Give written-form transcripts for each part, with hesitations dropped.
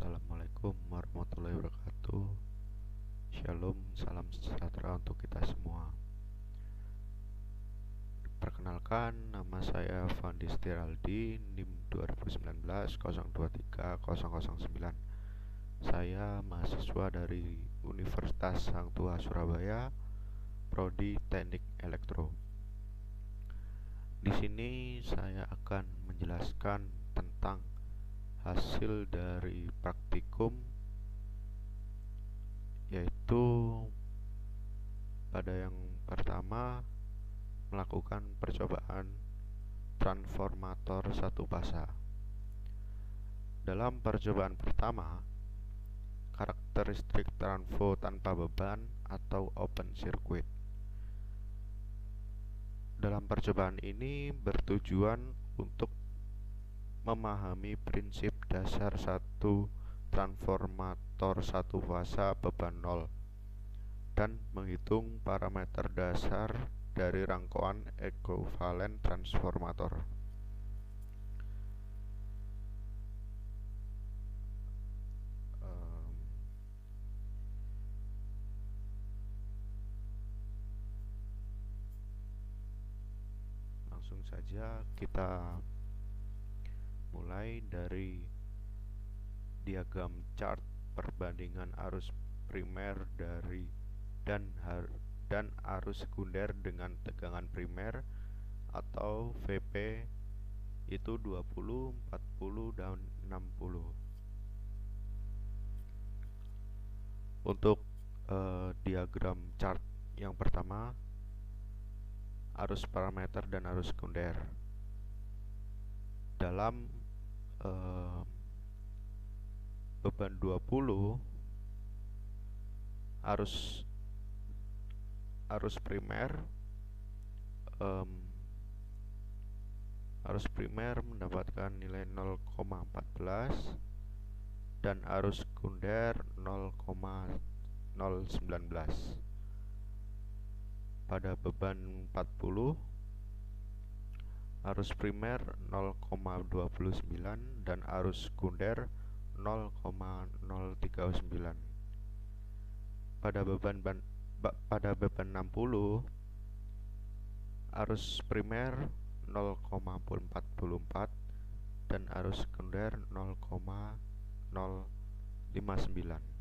Assalamualaikum warahmatullahi wabarakatuh. Shalom, salam sejahtera untuk kita semua. Perkenalkan, nama saya Fandi Stiraldi, NIM 2019-023009. Saya mahasiswa dari Universitas Sang Tua Surabaya, Prodi Teknik Elektro. Di sini saya akan menjelaskan tentang hasil dari praktikum, yaitu pada yang pertama melakukan percobaan transformator satu fasa. Dalam percobaan pertama, karakteristik transfo tanpa beban atau open circuit. Dalam percobaan ini bertujuan untuk memahami prinsip dasar satu transformator satu fasa beban 0 dan menghitung parameter dasar dari rangkaian ekuivalen transformator. Langsung saja kita mulai dari diagram chart perbandingan arus primer dan arus sekunder dengan tegangan primer atau VP itu 20, 40, dan 60. Untuk diagram chart yang pertama, arus parameter dan arus sekunder. Dalam beban 20, arus primer mendapatkan nilai 0,14 dan arus sekunder 0,019. Pada beban 40, arus primer 0,29 dan arus sekunder 0,039. Pada beban 60, arus primer 0,44 dan arus sekunder 0,059.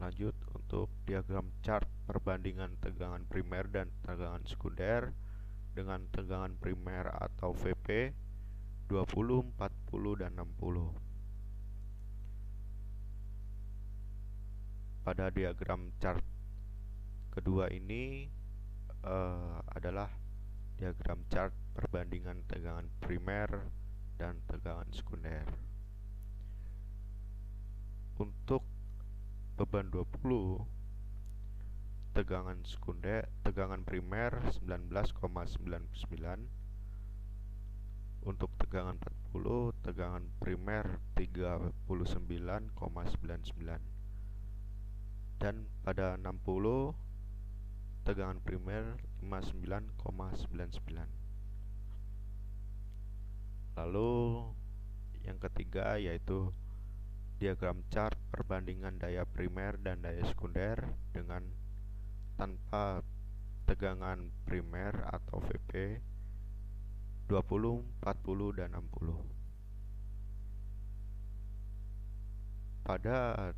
Lanjut, untuk diagram chart perbandingan tegangan primer dan tegangan sekunder dengan tegangan primer atau VP 20, 40, dan 60. Pada diagram chart kedua ini adalah diagram chart perbandingan tegangan primer dan tegangan sekunder. Untuk beban 20, tegangan primer 19,99. Untuk tegangan 40, tegangan primer 39,99. Dan pada 60, tegangan primer 59,99. Lalu yang ketiga yaitu diagram chart perbandingan daya primer dan daya sekunder dengan tanpa tegangan primer atau VP 20, 40, dan 60. Pada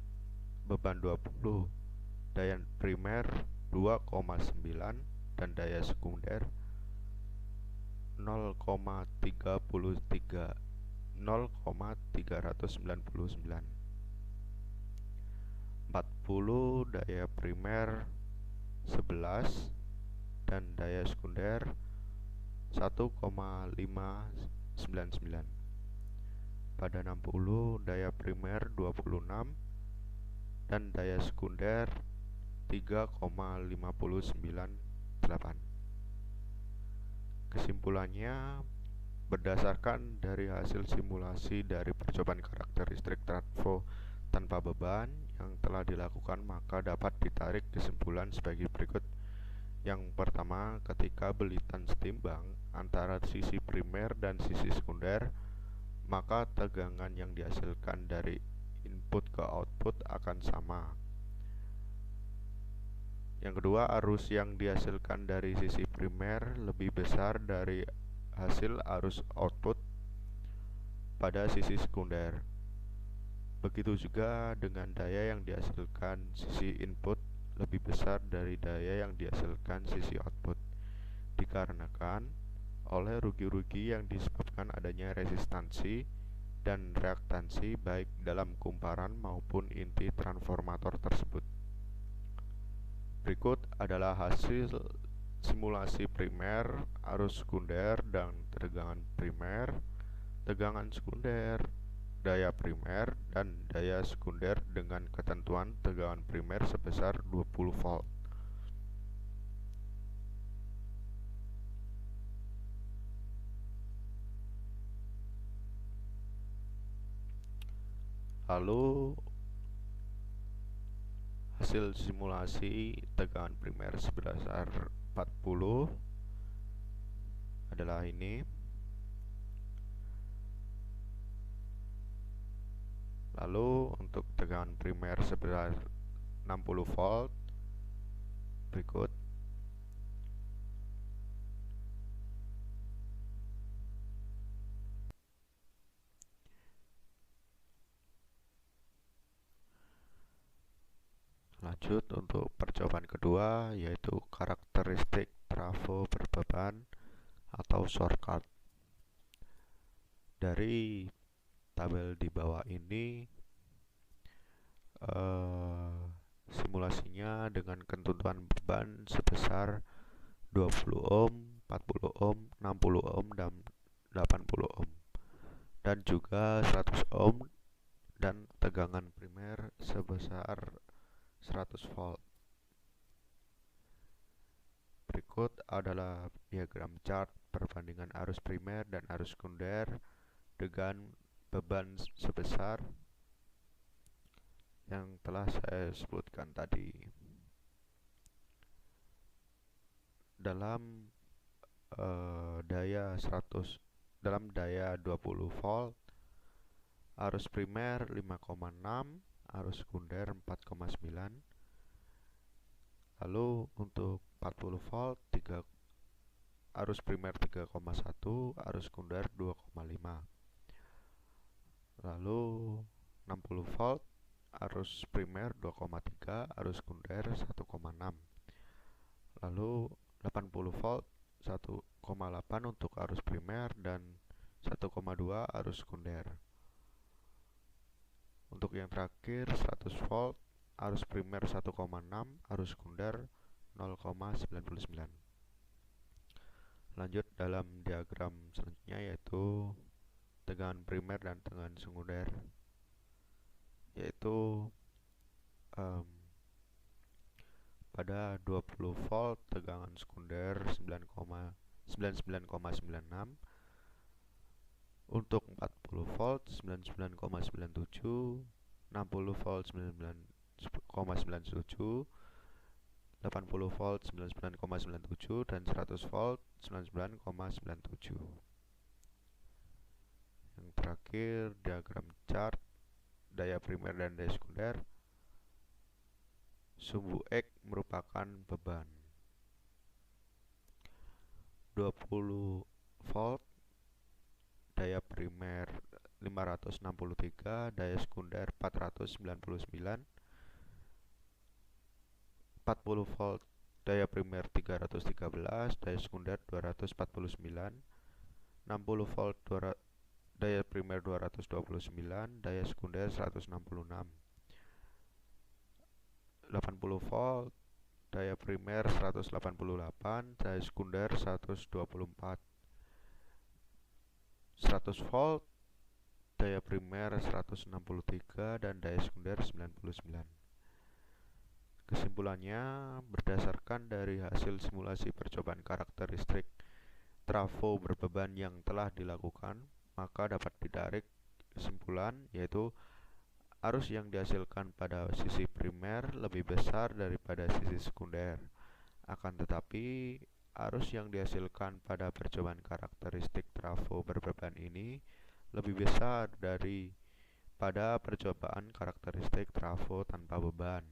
beban 20, daya primer 2,9 dan daya sekunder 0,399. 40, daya primer 11 dan daya sekunder 1,599. Pada 60, daya primer 26 dan daya sekunder 3,598. Kesimpulannya, berdasarkan dari hasil simulasi dari percobaan karakteristik transfo tanpa beban yang telah dilakukan, maka dapat ditarik kesimpulan sebagai berikut, Yang pertama, ketika belitan setimbang antara sisi primer dan sisi sekunder, maka tegangan yang dihasilkan dari input ke output akan sama. Yang kedua, arus yang dihasilkan dari sisi primer lebih besar dari hasil arus output pada sisi sekunder. Begitu juga dengan daya yang dihasilkan sisi input lebih besar dari daya yang dihasilkan sisi output, dikarenakan oleh rugi-rugi yang disebabkan adanya resistansi dan reaktansi baik dalam kumparan maupun inti transformator tersebut. Berikut adalah hasil simulasi primer, arus sekunder, dan tegangan primer, tegangan sekunder, daya primer, dan daya sekunder dengan ketentuan tegangan primer sebesar 20 volt. Lalu hasil simulasi tegangan primer sebesar 40 adalah ini. Lalu untuk tegangan primer sebesar 60 volt berikut. Lanjut untuk percobaan kedua, yaitu karakteristik trafo berbeban atau shortcut. Dari tabel di bawah ini simulasinya dengan ketentuan beban sebesar 20 ohm, 40 ohm, 60 ohm, dan 80 ohm, dan juga 100 ohm, dan tegangan primer sebesar 100 volt. Berikut adalah diagram chart perbandingan arus primer dan arus sekunder dengan beban sebesar yang telah saya sebutkan tadi. Dalam daya 20 volt, arus primer 5,6, arus sekunder 4,9. Lalu untuk 40 volt arus primer 3,1, arus sekunder 2,5. Lalu 60 volt arus primer 2,3, arus sekunder 1,6. Lalu 80 volt 1,8 untuk arus primer dan 1,2 arus sekunder. Untuk yang terakhir 100 volt arus primer 1,6, arus sekunder 0,99. Lanjut dalam diagram selanjutnya, yaitu tegangan primer dan tegangan sekunder, yaitu pada 20 volt tegangan sekunder 99,96, untuk 40 volt 99,97, 60 volt 99,97, 80 volt 99,97, dan 100 volt 99,97. Yang terakhir diagram chart daya primer dan daya sekunder. Sumbu X merupakan beban 20 volt, daya primer 563, daya sekunder 499, 40 volt daya primer 313, daya sekunder 249, 60 volt daya primer 229, daya sekunder 166, 80 volt daya primer 188, daya sekunder 124, 100 volt daya primer 163 dan daya sekunder 99. Kesimpulannya, berdasarkan dari hasil simulasi percobaan karakteristik trafo berbeban yang telah dilakukan, maka dapat ditarik kesimpulan, yaitu arus yang dihasilkan pada sisi primer lebih besar daripada sisi sekunder. Akan tetapi, arus yang dihasilkan pada percobaan karakteristik trafo berbeban ini lebih besar pada percobaan karakteristik trafo tanpa beban.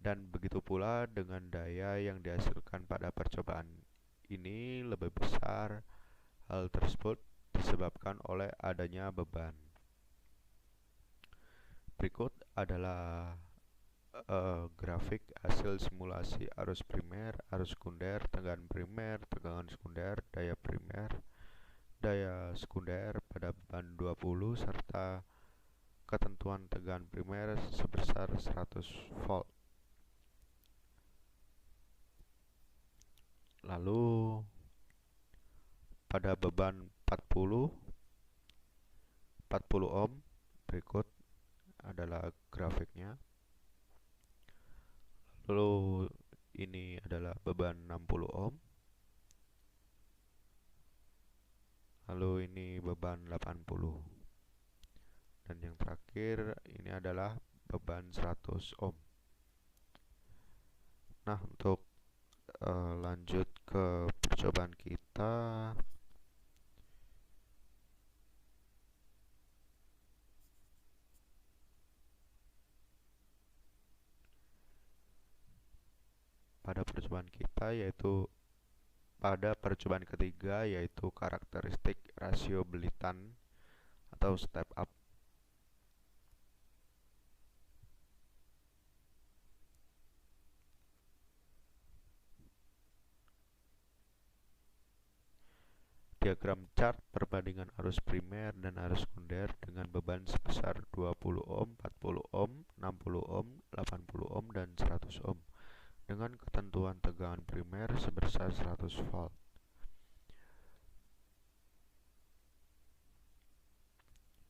Dan begitu pula dengan daya yang dihasilkan pada percobaan ini lebih besar. Hal tersebut disebabkan oleh adanya beban. Berikut adalah grafik hasil simulasi arus primer, arus sekunder, tegangan primer, tegangan sekunder, daya sekunder pada beban 20 serta ketentuan tegangan primer sebesar 100 volt. Lalu pada beban 40 ohm, berikut adalah grafiknya. Lalu ini adalah beban 60 ohm. Lalu ini beban 80. Dan yang terakhir ini adalah beban 100 ohm. Nah, untuk lanjut ke percobaan kita. Pada percobaan kita yaitu pada percobaan ketiga, yaitu karakteristik rasio belitan atau step up. Diagram chart perbandingan arus primer dan arus sekunder dengan beban sebesar 20 ohm, 40 ohm, 60 ohm, 80 ohm, dan 100 ohm dengan ketentuan tegangan primer sebesar 100 volt.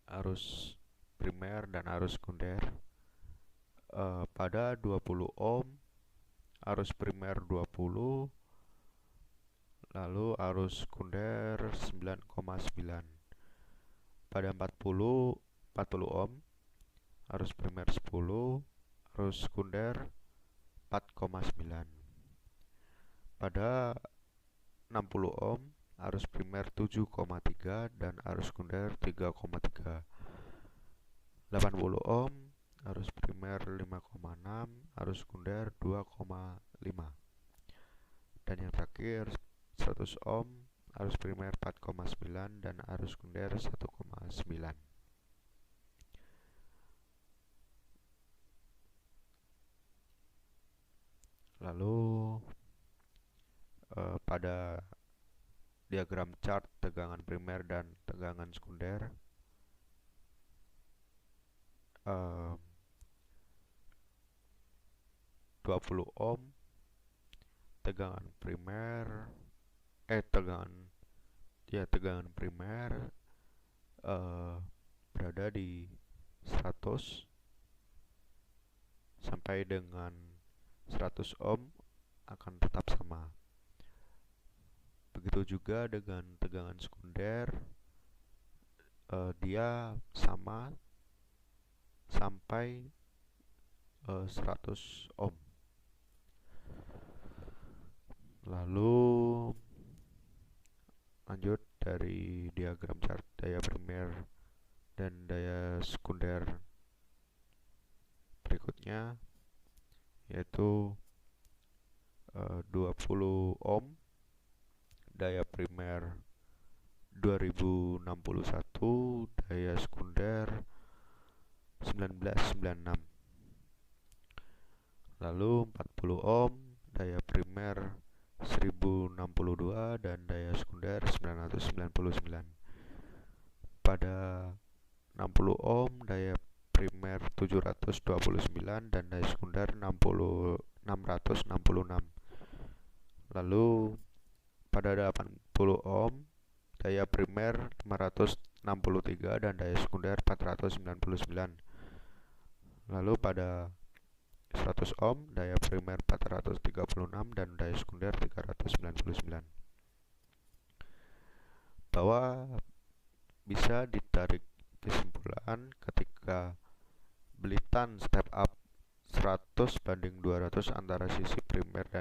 Arus primer dan arus sekunder pada 20 ohm arus primer 20, lalu arus sekunder 9,9. Pada 40 ohm arus primer 10, arus sekunder 4,9. Pada 60 ohm arus primer 7,3 dan arus sekunder 3,3. 80 ohm arus primer 5,6, arus sekunder 2,5. Dan yang terakhir 100 ohm arus primer 4,9 dan arus sekunder 1,9. Lalu pada diagram chart tegangan primer dan tegangan sekunder, 20 ohm tegangan primer berada di 100 sampai dengan 100 ohm akan tetap sama. Begitu juga dengan tegangan sekunder, dia sama sampai 100 ohm. Lalu lanjut dari diagram chart daya primer dan daya sekunder berikutnya, yaitu 20 ohm daya primer 2061, daya sekunder 1996. Lalu 40 ohm daya primer 1062 dan daya sekunder 999. Pada 60 ohm daya primer 729 dan daya sekunder 666. Lalu pada 80 ohm daya primer 563 dan daya sekunder 499. Lalu pada 100 ohm daya primer 436 dan daya sekunder 399. Bahwa bisa ditarik kesimpulan ketika belitan step up 100 banding 200 antara sisi primer dan